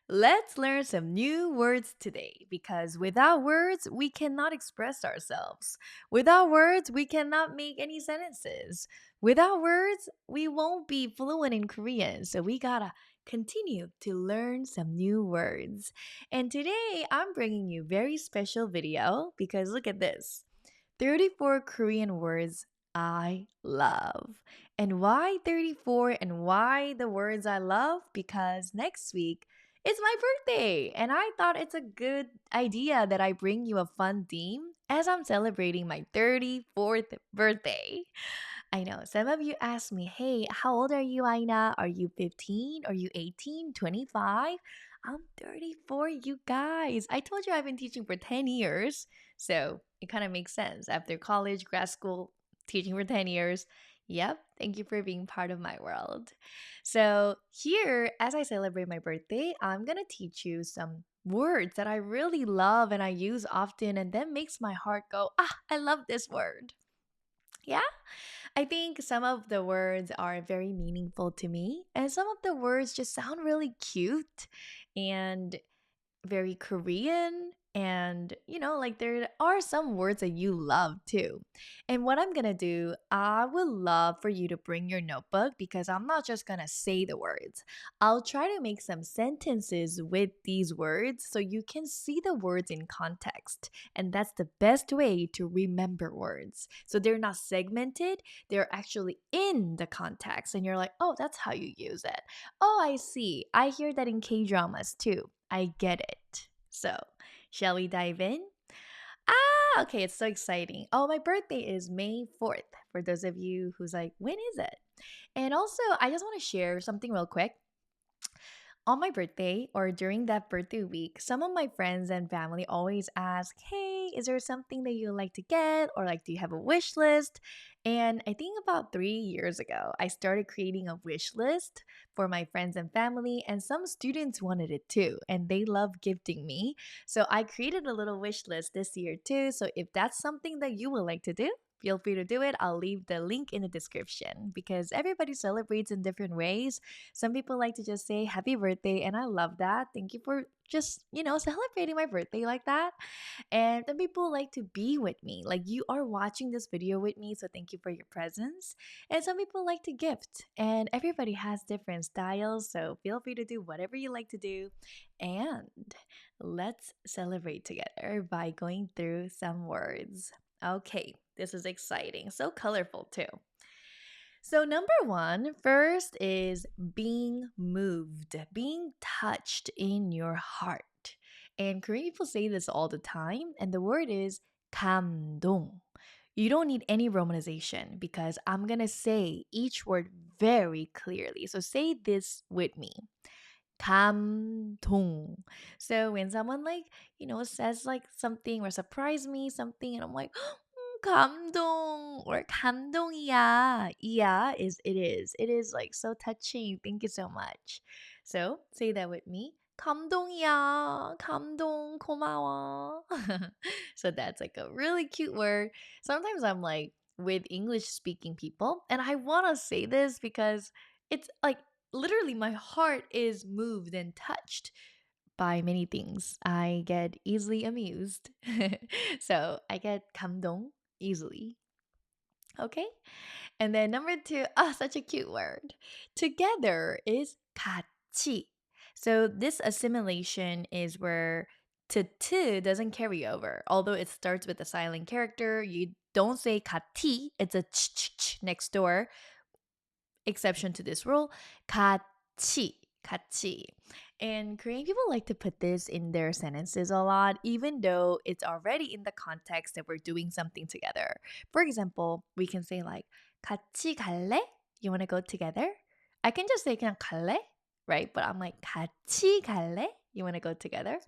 Let's learn some new words today because without words, we cannot express ourselves. Without words, we cannot make any sentences. Without words, we won't be fluent in Korean. So we gotta continue to learn some new words. And today, I'm bringing you very special video because look at this. 34 Korean words I love. And why 34 and why the words I love? Because next week it's my birthday. And I thought it's a good idea that I bring you a fun theme as I'm celebrating my 34th birthday. I know some of you asked me, hey, how old are you, Aina? Are you 15? Are you 18? 25? I'm 34, you guys. I told you I've been teaching for 10 years. So it kind of makes sense. After college, grad school, teaching for 10 years. Yep, thank you for being part of my world. So, here, as I celebrate my birthday, I'm going to teach you some words that I really love and I use often, and that makes my heart go, I love this word. Yeah? I think some of the words are very meaningful to me, and some of the words just sound really cute and very Korean. And, like there are some words that you love too. And what I'm gonna do, I would love for you to bring your notebook because I'm not just gonna say the words. I'll try to make some sentences with these words so you can see the words in context. And that's the best way to remember words. So they're not segmented, they're actually in the context. And you're like, oh, that's how you use it. Oh, I see. I hear that in K dramas too. I get it. So, shall we dive in? Okay, it's so exciting. Oh, my birthday is May 4th. For those of you who's like, when is it? And also, I just want to share something real quick. On my birthday or during that birthday week, some of my friends and family always ask, hey, is there something that you like to get? Or like, do you have a wish list? And I think about 3 years ago, I started creating a wish list for my friends and family, and some students wanted it too, and they love gifting me. So I created a little wish list this year too. So if that's something that you would like to do, feel free to do it. I'll leave the link in the description because everybody celebrates in different ways. Some people like to just say happy birthday, and I love that. Thank you for just, celebrating my birthday like that. And some people like to be with me. Like you are watching this video with me, so thank you for your presence. And some people like to gift, and everybody has different styles, so feel free to do whatever you like to do. And let's celebrate together by going through some words. Okay, this is exciting. So colorful too. So, number one, first is being moved, being touched in your heart. And Korean people say this all the time, and the word is 감동. You don't need any romanization because I'm going to say each word very clearly. So, say this with me. 감동. So when someone says like something or surprise me something and I'm like 감동 or 감동이야. 이야 is it is. It is like so touching. Thank you so much. So say that with me. 감동이야. 감동 고마워. So that's like a really cute word. Sometimes I'm like with English speaking people and I want to say this because it's like literally my heart is moved and touched by many things. I get easily amused. So I get 감동 easily. Okay? And then number two, such a cute word. Together is 같이. So this assimilation is where to doesn't carry over. Although it starts with a silent character, you don't say 같이, it's a ch next door. Exception to this rule, 같이, 같이. And Korean people like to put this in their sentences a lot, even though it's already in the context that we're doing something together. For example, we can say like, 같이 갈래? You want to go together? I can just say 그냥 갈래? Right? But I'm like, 같이 갈래? You want to go together?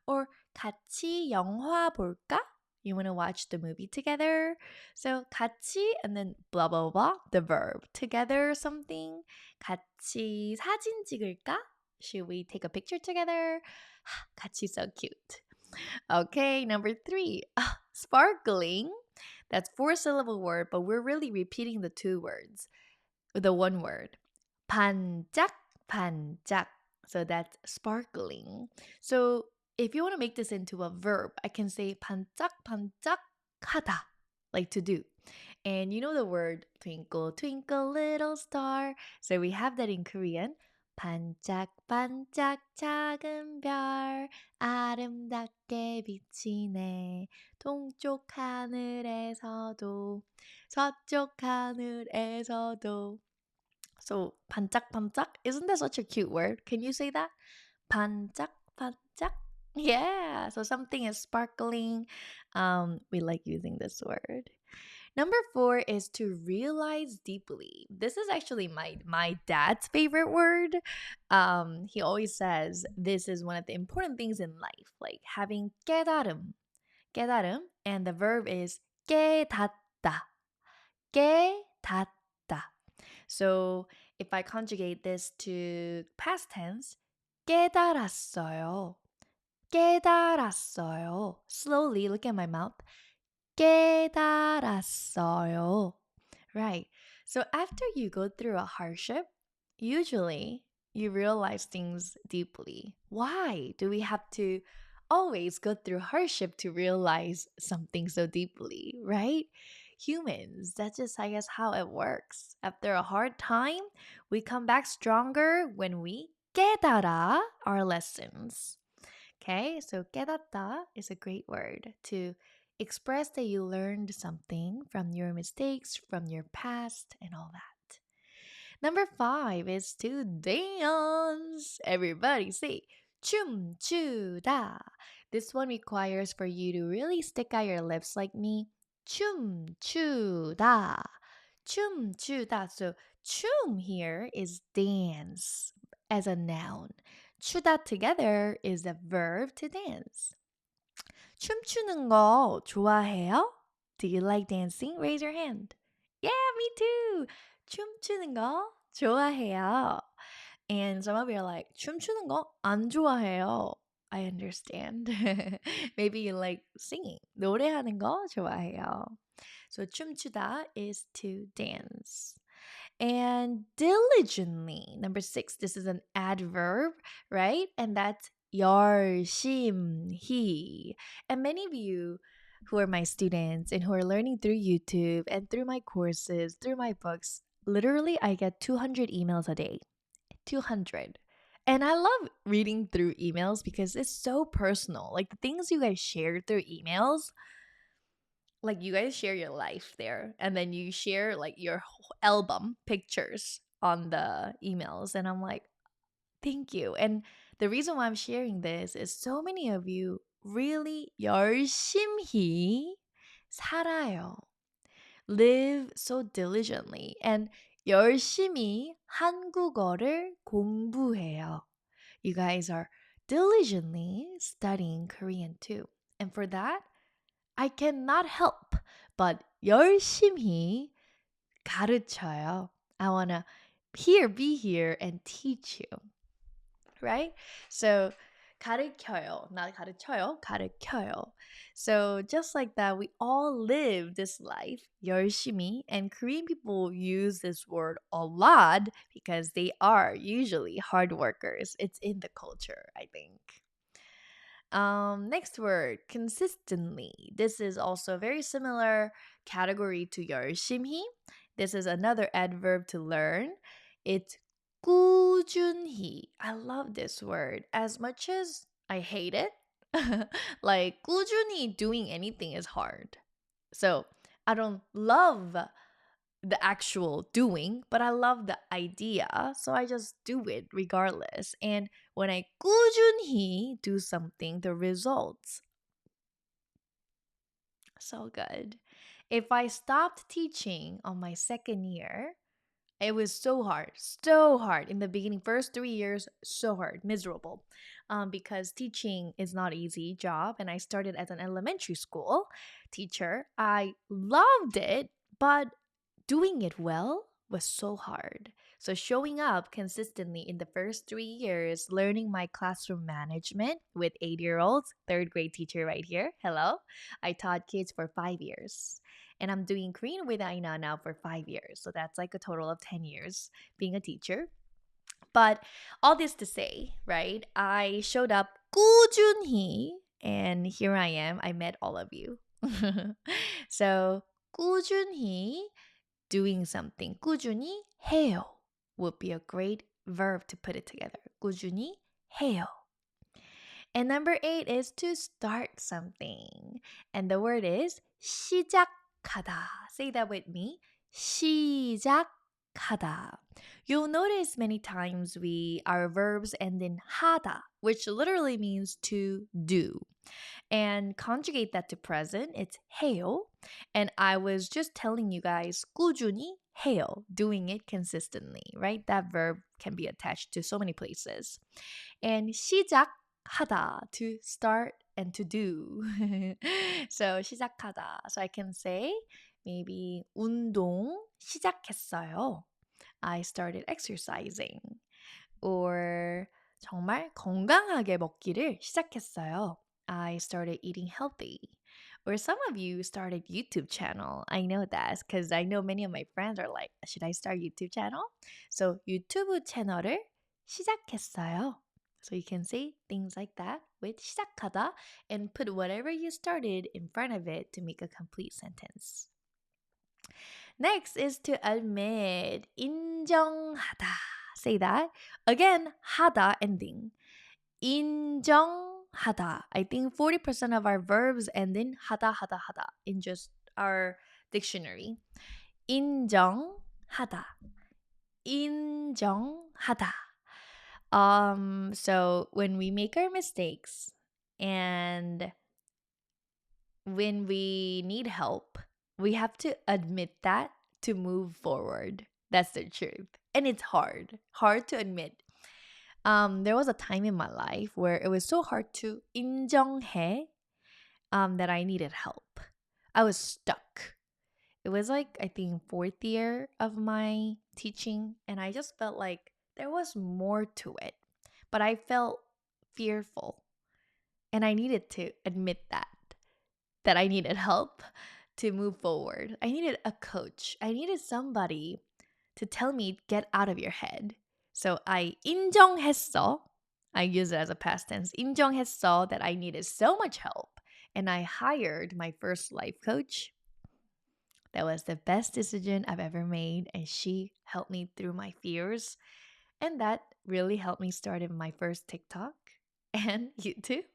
Or 같이 영화 볼까? You want to watch the movie together? So 같이 and then blah blah blah the verb together something. 같이 사진 찍을까? Should we take a picture together? 같이 so cute. Okay, number three, sparkling. That's four-syllable word, but we're really repeating the two words, the one word. 반짝, 반짝. So that's sparkling. So if you want to make this into a verb, I can say 반짝반짝하다, like to do. And you know the word twinkle, twinkle, little star. So we have that in Korean. 반짝반짝 작은 별 아름답게 비치네 동쪽 하늘에서도 서쪽 하늘에서도. So 반짝반짝, isn't that such a cute word? Can you say that? 반짝반짝? Yeah, so something is sparkling. We like using this word. Number four is to realize deeply. This is actually my dad's favorite word. He always says this is one of the important things in life, like having 깨달음, 깨달음, and the verb is 깨닫다, 깨닫다. So if I conjugate this to past tense, 깨달았어요. 깨달았어요. Slowly, look at my mouth. 깨달았어요. Right. So after you go through a hardship, usually you realize things deeply. Why do we have to always go through hardship to realize something so deeply, right? Humans, that's just, I guess, how it works. After a hard time, we come back stronger when we 깨달아 our lessons. Okay, so 깨닫다 is a great word to express that you learned something from your mistakes, from your past, and all that. Number five is to dance. Everybody say 춤추다. This one requires for you to really stick out your lips like me. 춤추다. 춤추다. So 춤 here is dance as a noun. 추다 together is a verb to dance. 춤추는 거 좋아해요? Do you like dancing? Raise your hand. Yeah, me too. 춤추는 거 좋아해요. And some of you are like, 춤추는 거 안 좋아해요. I understand. Maybe you like singing. 노래하는 거 좋아해요. So 춤추다 is to dance. And diligently, number six, this is an adverb, right? And that's 열심히. And many of you who are my students and who are learning through YouTube and through my courses, through my books, literally I get 200 emails a day. 200. And I love reading through emails because it's so personal. Like the things you guys share through emails, like you guys share your life there and then you share like your whole album pictures on the emails, and I'm like, thank you. And the reason why I'm sharing this is so many of you really 열심히 살아요, live so diligently, and 열심히 한국어를 공부해요. You guys are diligently studying Korean too, and for that I cannot help but 열심히 가르쳐요. I want to be here and teach you. Right? So 가르쳐요, not 가르쳐요, 가르쳐요. So just like that, we all live this life 열심히, and Korean people use this word a lot because they are usually hard workers. It's in the culture, I think. Next word, consistently. This is also a very similar category to 열심히. This is another adverb to learn. It's 꾸준히. I love this word as much as I hate it. Like 꾸준히 doing anything is hard. So I don't love the actual doing, but I love the idea, so I just do it regardless. And when I 꾸준히 do something, the results so good. If I stopped teaching on my second year, it was so hard in the beginning. First 3 years, so hard, miserable, because teaching is not easy job. And I started as an elementary school teacher. I loved it, but doing it well was so hard. So showing up consistently in the first 3 years, learning my classroom management with 8-year-olds, third grade teacher right here. Hello. I taught kids for 5 years. And I'm doing Korean with Aina now for 5 years. So that's like a total of 10 years being a teacher. But all this to say, right? I showed up 꾸준히, and here I am. I met all of you. So 꾸준히 doing something. 꾸준히 해요 would be a great verb to put it together. 꾸준히 해요. And number 8 is to start something. And the word is 시작하다. Say that with me. 시작하다. You'll notice many times our verbs end in 하다, which literally means to do. And conjugate that to present, it's 해요. And I was just telling you guys 꾸준히 해요, doing it consistently, right? That verb can be attached to so many places. And 시작하다, to start and to do. So 시작하다. So I can say maybe 운동 시작했어요. I started exercising. Or 정말 건강하게 먹기를 시작했어요. I started eating healthy. Or some of you started YouTube channel. I know that because I know many of my friends are like, should I start YouTube channel? So 유튜브 채널을 시작했어요. So you can say things like that with 시작하다 and put whatever you started in front of it to make a complete sentence. Next is to admit. 인정하다. Say that. Again, 하다 ending. 인정하다. I think 40% of our verbs end in 하다, 하다, 하다 in just our dictionary. 인정하다. 인정하다. So when we make our mistakes and when we need help, we have to admit that to move forward. That's the truth. And it's hard to admit. There was a time in my life where it was so hard to 인정해 that I needed help. I was stuck. It was like, I think, 4th year of my teaching, and I just felt like there was more to it. But I felt fearful, and I needed to admit that I needed help to move forward. I needed a coach. I needed somebody to tell me, get out of your head. So I 인정했어. I use it as a past tense. 인정했어 that I needed so much help. And I hired my first life coach. That was the best decision I've ever made. And she helped me through my fears. And that really helped me start in my first TikTok and YouTube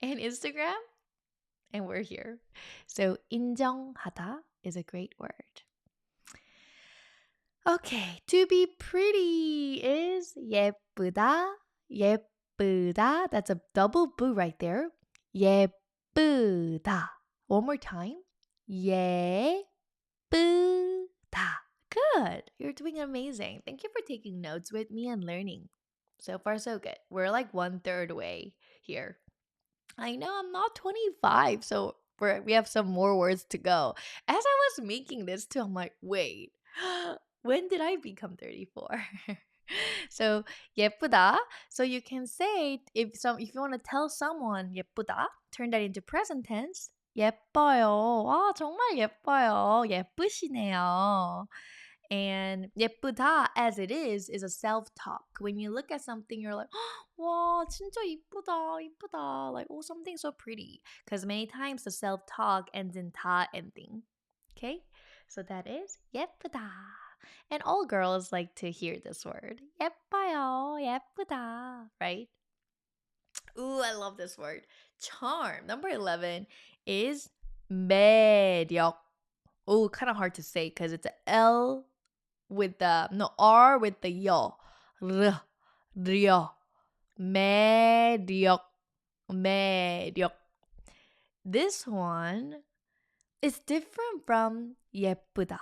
and Instagram. And we're here. So 인정하다 is a great word. Okay, to be pretty is 예쁘다, 예쁘다. That's a double boo right there. 예쁘다. One more time. 예쁘다. Good. You're doing amazing. Thank you for taking notes with me and learning. So far, so good. We're like 1/3 way here. I know I'm not 25, so we have some more words to go. As I was making this too, I'm like, wait, when did I become 34? So 예쁘다. So you can say if you want to tell someone 예쁘다, turn that into present tense. 예뻐요. 아, 정말 예뻐요. 예쁘시네요. And 예쁘다 as it is a self-talk. When you look at something, you're like, 와, 진짜 이쁘다, 이쁘다. Like, oh, something's so pretty. Because many times the self-talk ends in 다 ending. Okay? So that is 예쁘다. And all girls like to hear this word. 예뻐요, 예쁘다. Right? Ooh, I love this word. Charm. Number 11 is 매력. Oh, kind of hard to say because it's a L with the no R with the 여. R, 려. 매력. 매력. This one is different from 예쁘다.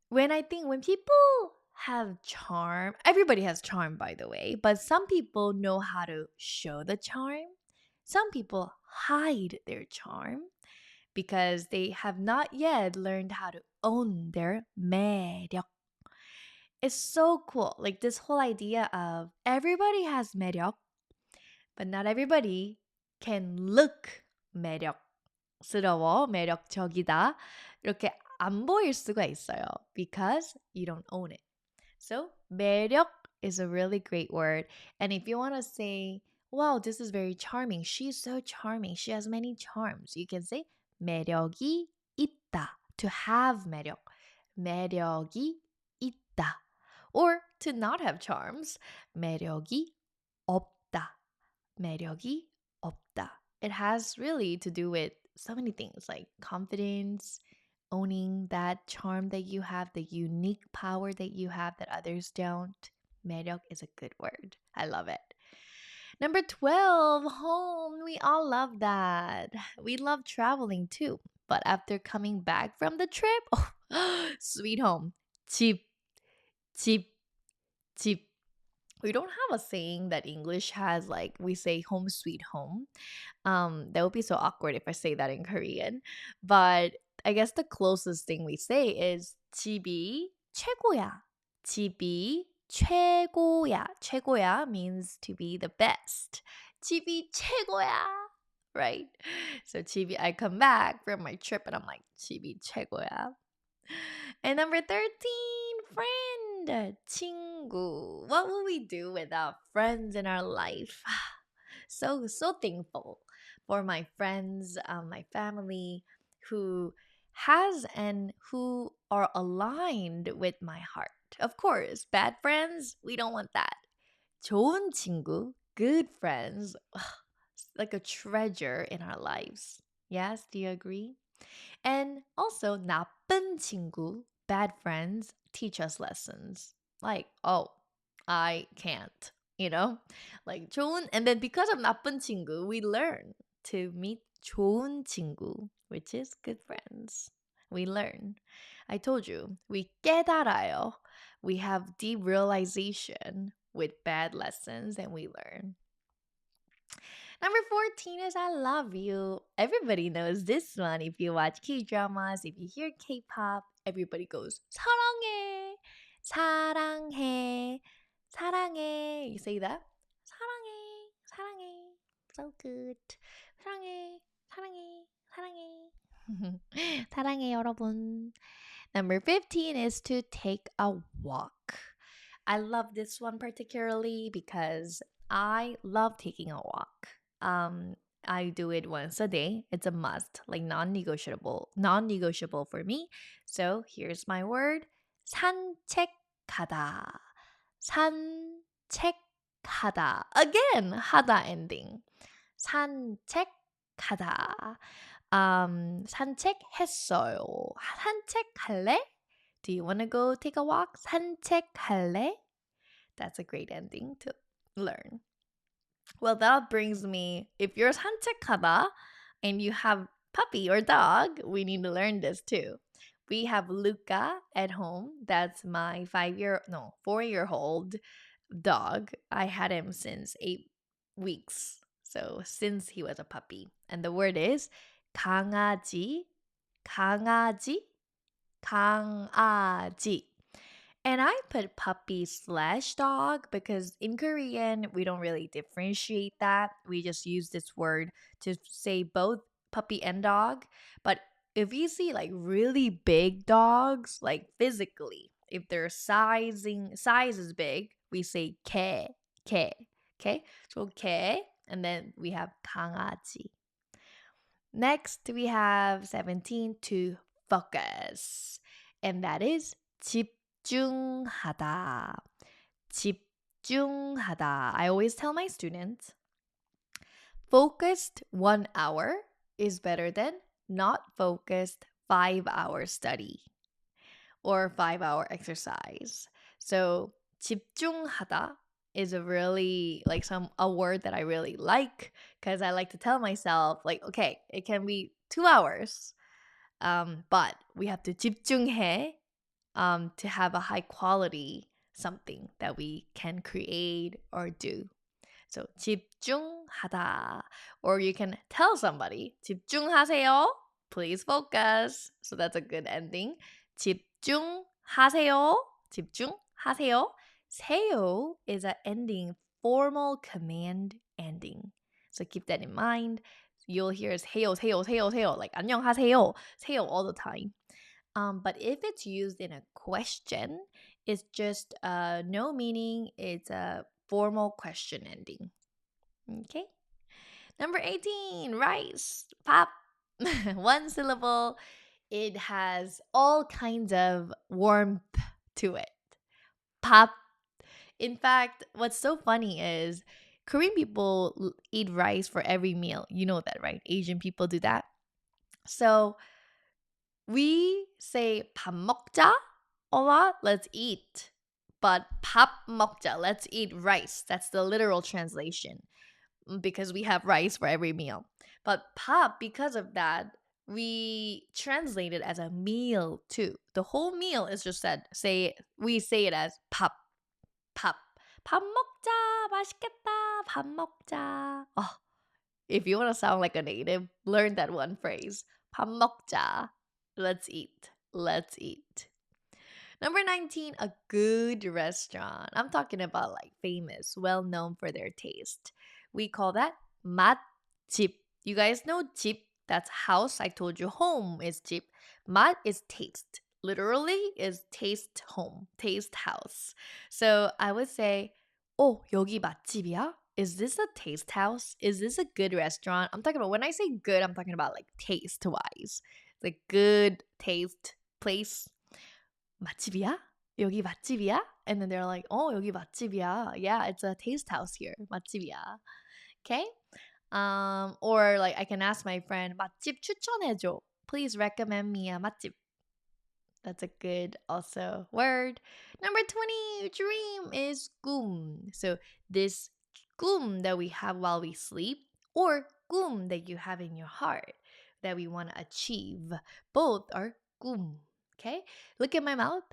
When people have charm, everybody has charm by the way, but some people know how to show the charm. Some people hide their charm because they have not yet learned how to own their 매력. It's so cool. Like this whole idea of everybody has 매력, but not everybody can look 매력스러워, 매력적이다. 이렇게 안 보일 수가 있어요. Because you don't own it. So 매력 is a really great word. And if you want to say, wow, this is very charming. She's so charming. She has many charms. You can say 매력이 있다. To have 매력. 매력이 있다. Or to not have charms. 매력이 없다. 매력이 없다. It has really to do with so many things like confidence, owning that charm that you have, the unique power that you have that others don't. 매력 is a good word. I love it. Number 12, home. We all love that. We love traveling too. But after coming back from the trip, oh, sweet home. 집, 집, 집. We don't have a saying that English has like we say home sweet home. That would be so awkward if I say that in Korean. But I guess the closest thing we say is 집이 최고야. 집이 최고야. 최고야 means to be the best. 집이 최고야. Right? So 집이, I come back from my trip and I'm like, 집이 최고야. And number 13, friend, 친구. What will we do without friends in our life? So thankful for my friends, my family who has and who are aligned with my heart. Of course, bad friends, we don't want that. 좋은 친구, good friends, like a treasure in our lives. Yes, do you agree? And also, 나쁜 친구, bad friends, teach us lessons. Like, oh, I can't, you know? Like, 좋은, and then because of 나쁜 친구, we learn to meet 좋은 친구, which is good friends. We learn. I told you, we 깨달아요. We have deep realization with bad lessons and we learn. Number 14 is I love you. Everybody knows this one. If you watch K-dramas, if you hear K-pop, everybody goes 사랑해, 사랑해, 사랑해. You say that? 사랑해, 사랑해. So good. 사랑해, 사랑해, 사랑해. 사랑해 여러분. Number 15 is to take a walk. I love this one particularly because I love taking a walk. I do it once a day. It's a must, like non-negotiable for me. So here's my word. 산책하다. 산책하다. Again, 하다 ending. 산책하다. 산책했어요. 산책할래? Do you want to go take a walk? 산책할래? That's a great ending to learn. Well, that brings me, if you're 산책하다 and you have puppy or dog, we need to learn this too. We have Luca at home. That's my 4-year-old dog. I had him since 8 weeks. So since he was a puppy. And the word is 강아지, 강아지, 강아지. And I put puppy slash dog because in Korean, we don't really differentiate that. We just use this word to say both puppy and dog. But if you see like really big dogs, like physically, if their size is big, we say 개, 개. Okay? So 개, and then we have 강아지. Next, we have 17 to focus. And that is 집중하다. 집중하다. I always tell my students, focused 1 hour is better than not focused 5-hour study or 5-hour exercise. So 집중하다 is a really a word that I really like because I like to tell myself like, okay, it can be 2 hours, but we have to 집중해 to have a high quality something that we can create or do. So 집중하다. Or you can tell somebody 집중하세요. Please focus. So that's a good ending. 집중하세요. 집중하세요. 세요 is an ending, formal command ending. So keep that in mind. You'll hear is 해요, 세요, 세요, 세요. Like 안녕하세요, 세요 all the time. But if it's used in a question, It's just no meaning. It's a formal question ending. Okay. Number 18, rice. Pop. One syllable. It has all kinds of warmth to it. Pop. In fact, what's so funny is Korean people eat rice for every meal. You know that, right? Asian people do that. So we say 밥 먹자 a lot. Let's eat. But 밥 먹자, let's eat rice. That's the literal translation because we have rice for every meal. But 밥, because of that, we translate it as a meal too. The whole meal is just said, we say it as 밥, 밥. 밥 먹자, 맛있겠다, 밥 먹자. Oh, if you want to sound like a native, learn that one phrase. 밥 먹자. Let's eat. Let's eat. Number 19, a good restaurant. I'm talking about like famous, well known for their taste. We call that 맛집. You guys know 집, that's house. I told you home is 집. 맛 is taste. Literally is taste home, taste house. So I would say, oh, 여기 맛집이야? Is this a taste house? Is this a good restaurant? I'm talking about, when I say good, I'm talking about like taste wise. Like good taste place. 맛집이야? 여기 맛집이야? And then they're like, oh, 여기 맛집이야. Yeah, it's a taste house here. 맛집이야. Okay? Or like I can ask my friend, 맛집 추천해줘. Please recommend me a 맛집. That's a good also word. Number 20, dream is 꿈. So this 꿈 that we have while we sleep or 꿈 that you have in your heart that we want to achieve. Both are 꿈. Okay? Look at my mouth.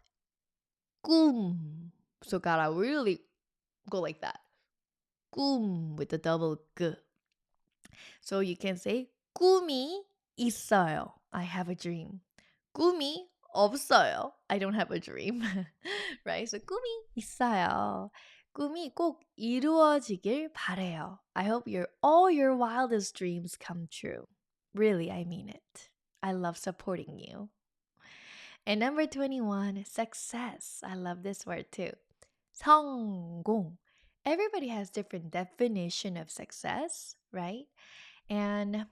꿈. So gotta really go like that. 꿈 with the double g. So you can say 꿈이 있어요. I have a dream. 꿈이 없어요. I don't have a dream. Right? So 꿈이 있어요. 꿈이 꼭 이루어지길 바래요. I hope all your wildest dreams come true. Really, I mean it. I love supporting you. And number 21, success. I love this word too. 성공. Everybody has different definition of success, right? And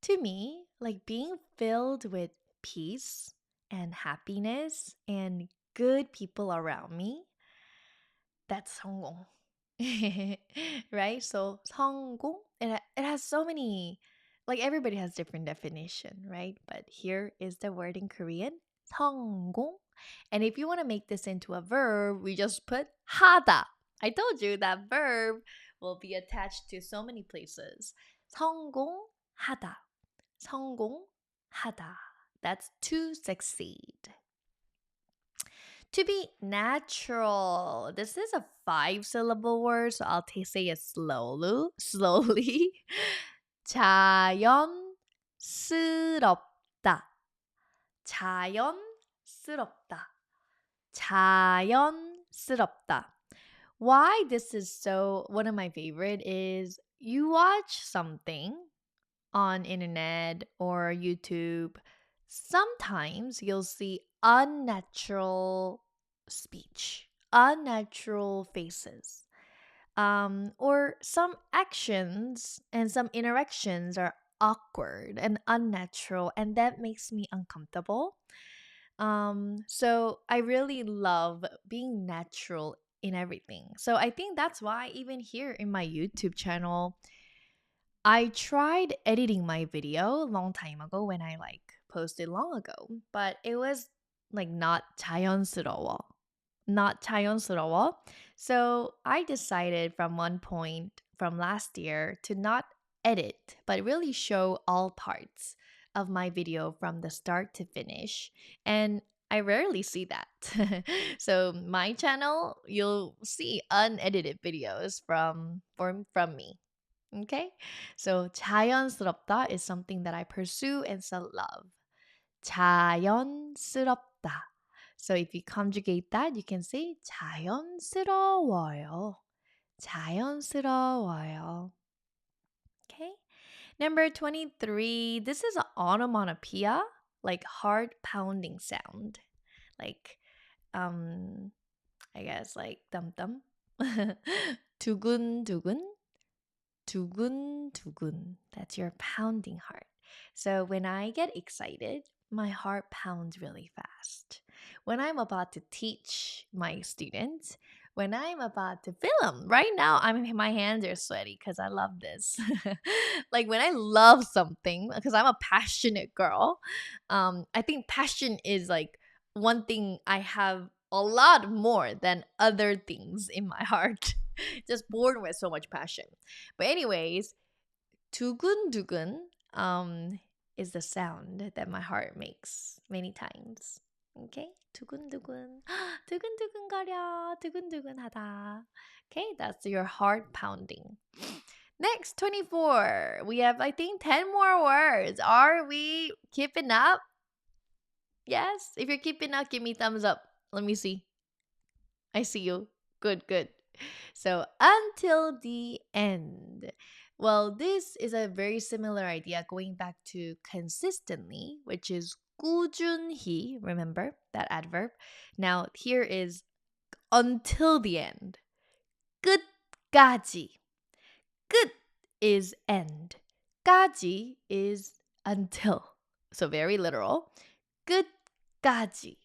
to me, like being filled with peace and happiness and good people around me, that's 성공. Right? So 성공, it has so many, like everybody has different definition, right? But here is the word in Korean, 성공. And if you want to make this into a verb, we just put 하다. I told you that verb will be attached to so many places. 성공하다. 성공하다. That's to succeed. To be natural. This is a 5-syllable word, so I'll say it slowly. 자연스럽다. 자연스럽다. 자연스럽다. Why this is so one of my favorite is you watch something on internet or YouTube, sometimes you'll see unnatural speech, unnatural faces, or some actions and some interactions are awkward and unnatural, and that makes me uncomfortable. So I really love being natural in everything. So I think that's why even here in my YouTube channel, I tried editing my video a long time ago when I like posted long ago, but it was like not 자연스러워. Not 자연스러워. So I decided from one point from last year to not edit, but really show all parts of my video from the start to finish. And I rarely see that. So my channel, you'll see unedited videos from me. Okay? So 자연스럽다 is something that I pursue and still love. 자연스럽다. So if you conjugate that, you can say 자연스러워요. 자연스러워요. Okay? Number 23. This is an onomatopoeia, like heart pounding sound. Like um I guess like dum dum. 두근 두근, 두근 두근. That's your pounding heart. So when I get excited, my heart pounds really fast. When I'm about to teach my students, when I'm about to film, right now my hands are sweaty because I love this. Like when I love something, because I'm a passionate girl, I think passion is like one thing I have a lot more than other things in my heart. Just born with so much passion. But anyways, 두근두근 is the sound that my heart makes many times. Okay? 두근두근. 두근두근거려. 두근두근하다. Okay, that's your heart pounding. Next, 24. We have, I think, 10 more words. Are we keeping up? Yes? If you're keeping up, give me thumbs up. Let me see. I see you. Good, good. So, until the end. Well, this is a very similar idea going back to consistently, which is 꾸준히. Remember that adverb? Now, here is until the end. 끝까지. 끝 is end. 까지 is until. So, very literal. 끝까지.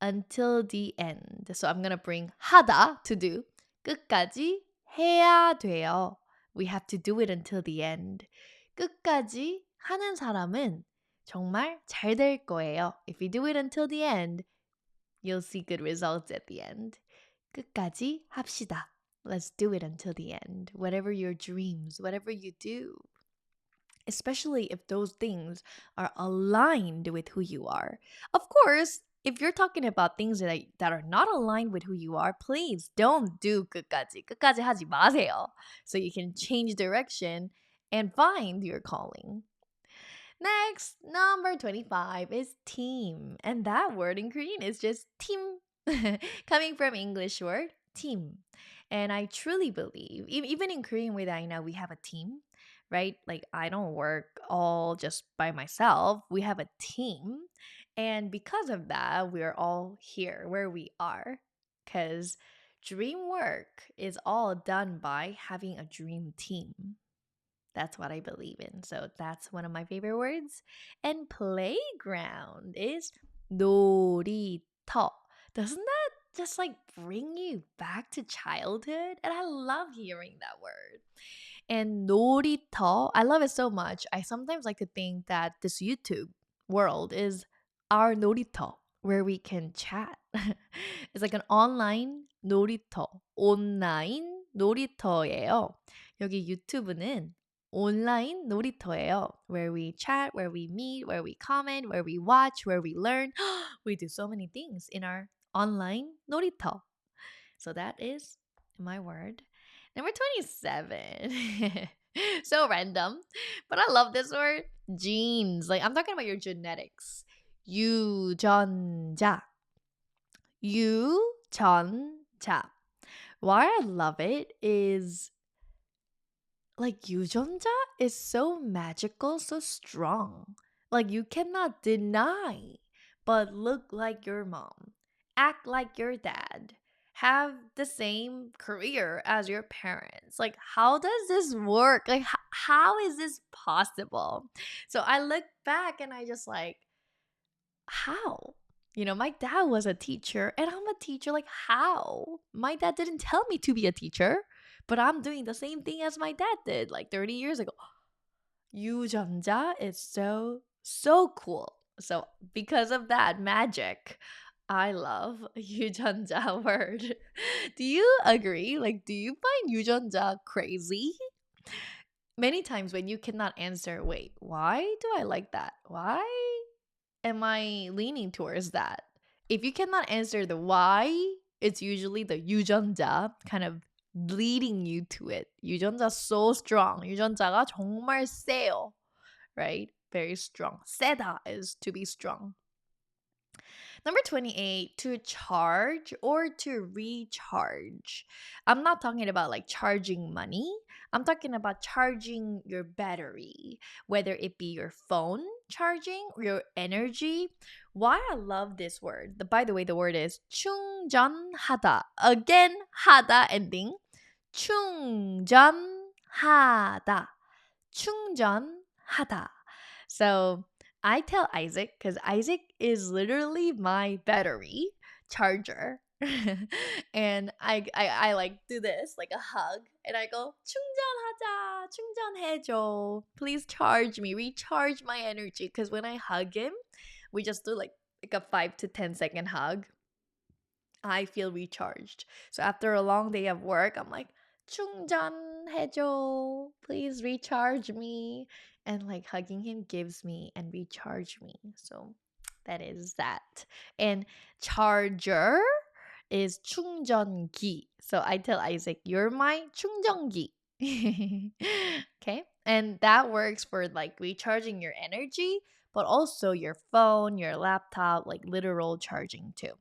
Until the end. So I'm gonna bring 하다 to do. 끝까지 해야 돼요. We have to do it until the end. 끝까지 하는 사람은 정말 잘 될 거예요. If you do it until the end, you'll see good results at the end. 끝까지 합시다. Let's do it until the end. Whatever your dreams, whatever you do. Especially if those things are aligned with who you are. Of course, if you're talking about things that are not aligned with who you are, please don't do 끝까지. 끝까지 하지 마세요. So you can change direction and find your calling. Next, number 25 is team. And that word in Korean is just team. Coming from English word, team. And I truly believe, even in Korean with Aina, we have a team, right? Like I don't work all just by myself. We have a team. And because of that, we're all here where we are. Because dream work is all done by having a dream team. That's what I believe in. So that's one of my favorite words. And playground is 놀이터. Doesn't that just like bring you back to childhood? And I love hearing that word. And 놀이터, I love it so much. I sometimes like to think that this YouTube world is our 놀이터, where we can chat. It's like an online 놀이터. 온라인 놀이터예요. 여기 유튜브는 온라인 놀이터예요. Where we chat, where we meet, where we comment, where we watch, where we learn. We do so many things in our online 놀이터. So that is my word. Number 27. So random, but I love this word. Genes. Like I'm talking about your genetics. 유전자. 유전자. Why I love it is like 유전자 is so magical, so strong. Like you cannot deny but look like your mom, act like your dad, have the same career as your parents. Like how does this work? Like how is this possible? So I look back and I just like how? You know, my dad was a teacher and I'm a teacher. Like, how? My dad didn't tell me to be a teacher, but I'm doing the same thing as my dad did like 30 years ago. 유전자 is so, so cool. So, because of that magic, I love 유전자 word. Do you agree? Like, do you find 유전자 crazy? Many times when you cannot answer, wait, why do I like that? Why am I leaning towards that? If you cannot answer the why, it's usually the 유전자 kind of leading you to it. 유전자 so strong. 유전자가 정말 세요. Right? Very strong. 세다 is to be strong. Number 28, to charge or to recharge. I'm not talking about like charging money. I'm talking about charging your battery, whether it be your phone, recharging your energy. Why I love this word. By the way, the word is 충전하다. Again, 하다 ending. 충전하다. 충전하다. So I tell Isaac because Isaac is literally my battery charger. And I like do this like a hug and I go 충전하자 충전해줘 please charge me recharge my energy because when I hug him we just do like a 5 to 10 second hug. I feel recharged. So after a long day of work, I'm like, 충전해줘. Please recharge me. And like hugging him gives me and recharge me. So that is that. And charger is 충전기. So I tell Isaac, you're my 충전기. Okay. And that works for like recharging your energy, but also your phone, your laptop, like literal charging too.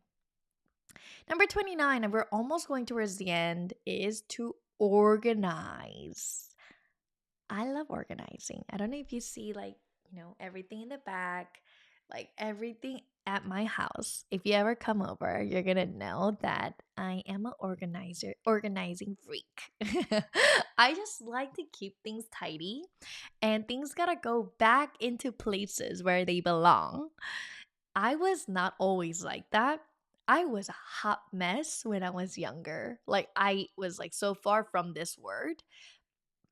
Number 29, and we're almost going towards the end, is to organize. I love organizing. I don't know if you see like, everything in the back, like everything at my house. If you ever come over, you're going to know that I am an organizing freak. I just like to keep things tidy and things got to go back into places where they belong. I was not always like that. I was a hot mess when I was younger. Like I was like so far from this word.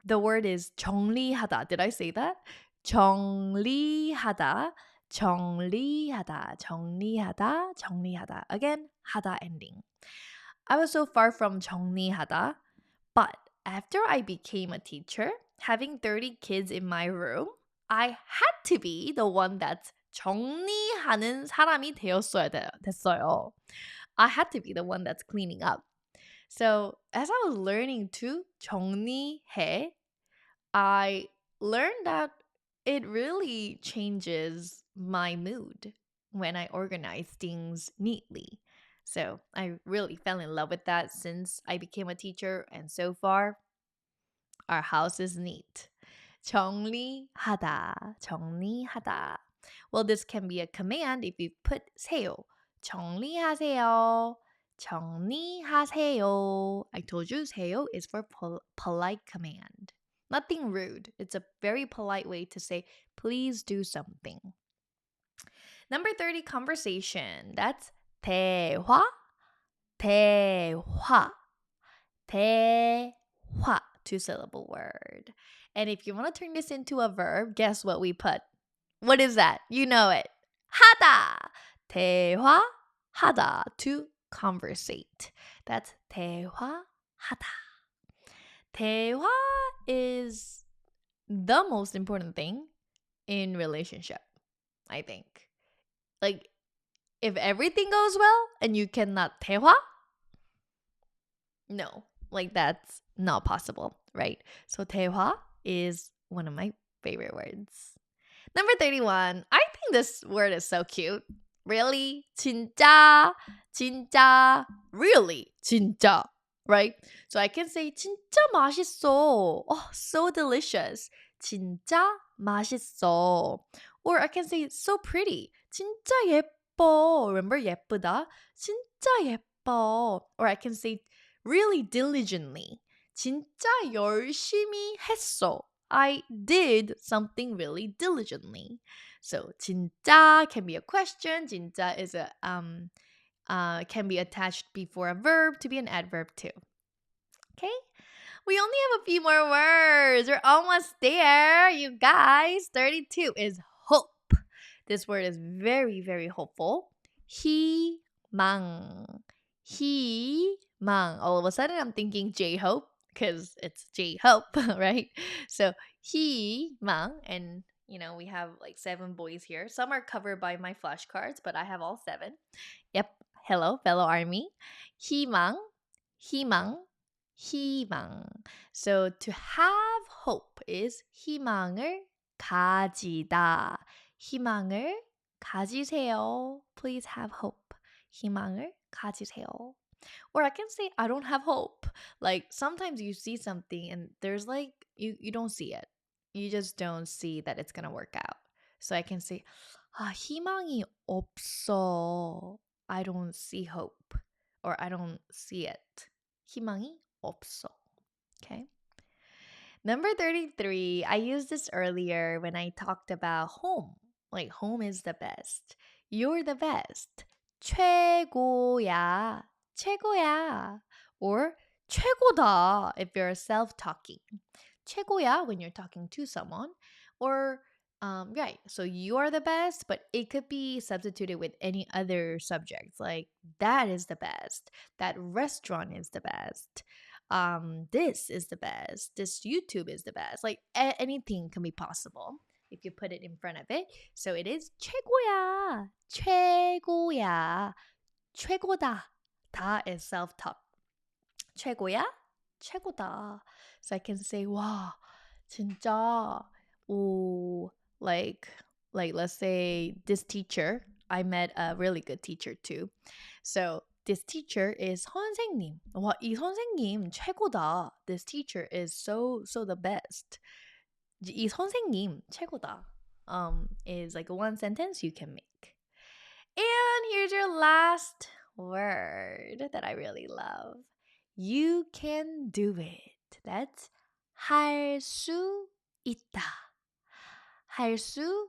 The word is 정리하다. Did I say that? 정리하다. 정리하다. 정리하다. 정리하다. Again, 하다 ending. I was so far from 정리하다. But after I became a teacher, having 30 kids in my room, I had to be the one that's 정리하는 사람이 됐어요. I had to be the one that's cleaning up. So as I was learning to 정리해, I learned that it really changes my mood when I organize things neatly. So I really fell in love with that since I became a teacher, and so far, our house is neat. 정리하다, 정리하다. Well, this can be a command if you put 세요. 정리하세요. 정리하세요. I told you 세요 is for polite command. Nothing rude. It's a very polite way to say, please do something. Number 30, conversation. That's 대화, 대화, 대화. Two-syllable word. And if you want to turn this into a verb, guess what we put? What is that? You know it. 하다. 대화하다. To conversate. That's 대화하다. 대화 is the most important thing in relationship, I think. Like, if everything goes well and you cannot 대화, no, like that's not possible, right? So 대화 is one of my favorite words. Number 31. I think this word is so cute. Really? 진짜, 진짜, really, 진짜, right? So I can say 진짜 맛있어. Oh, so delicious. 진짜 맛있어. Or I can say so pretty. 진짜 예뻐. Remember 예쁘다? 진짜 예뻐. Or I can say really diligently. 진짜 열심히 했어. I did something really diligently. So 진짜 can be a question. 진짜 is a can be attached before a verb to be an adverb too. Okay? We only have a few more words. We're almost there, you guys. 32 is hope. This word is very, very hopeful. 희망. 희망. All of a sudden, I'm thinking J-Hope because it's J-Hope, right? So 희망, and we have like 7 boys here. Some are covered by my flashcards, but I have all 7. Yep. Hello, fellow army. 희망, 희망, 희망. So to have hope is 희망을 가지다. 희망을 가지세요. Please have hope. 희망을 가지세요. Or I can say I don't have hope. Like sometimes you see something and there's like you don't see it. You just don't see that it's going to work out. So I can say, 희망이 없어. I don't see hope. Or I don't see it. 희망이 없어. Okay. Number 33. I used this earlier when I talked about home. Like, home is the best. You're the best. 최고야. 최고야. Or 최고다 if you're self-talking. 최고야 when you're talking to someone. Or, right, so you are the best, but it could be substituted with any other subjects. Like, that is the best. That restaurant is the best. This is the best. This YouTube is the best. Like, anything can be possible if you put it in front of it. So it is 최고야. 최고야. 최고다. 다 is self-talk. 최고야? 최고다. So I can say, wow, 진짜, 오, like let's say this teacher, I met a really good teacher too. So this teacher is 선생님. 와, 이 선생님 최고다. This teacher is so the best. 이 선생님 최고다. Is like one sentence you can make. And here's your last word that I really love. You can do it. That's 할 수 있다. 할 수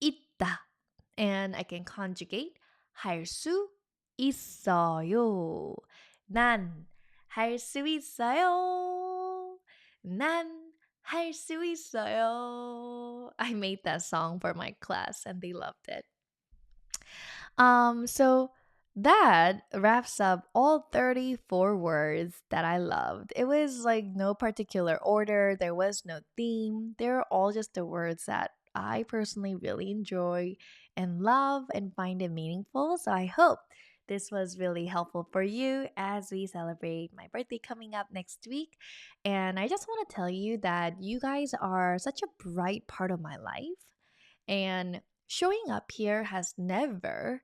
있다. And I can conjugate 할 수 있어요. 난 할 수 있어요. 난 할 수 있어요. I made that song for my class and they loved it. So that wraps up all 34 words that I loved. It was like no particular order, there was no theme. They're all just the words that I personally really enjoy and love and find it meaningful. So I hope this was really helpful for you as we celebrate my birthday coming up next week. And I just want to tell you that you guys are such a bright part of my life. And showing up here has never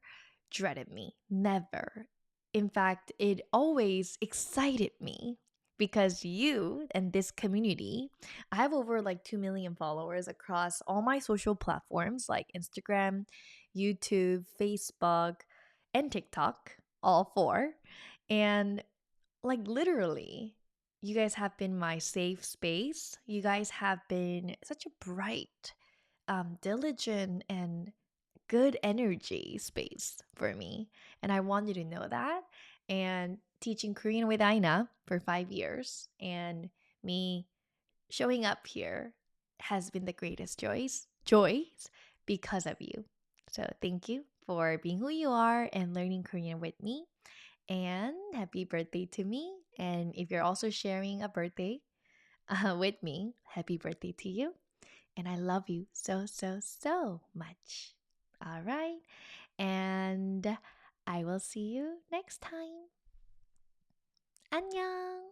dreaded me. Never. In fact, it always excited me because you and this community, I have over like 2 million followers across all my social platforms like Instagram, YouTube, Facebook, and TikTok, all four. And like literally, you guys have been my safe space. You guys have been such a bright, diligent and good energy space for me. And I want you to know that. And teaching Korean with Aina for 5 years and me showing up here has been the greatest joys because of you. So thank you for being who you are and learning Korean with me. And happy birthday to me. And if you're also sharing a birthday with me, happy birthday to you. And I love you so much. All right. And I will see you next time. 안녕.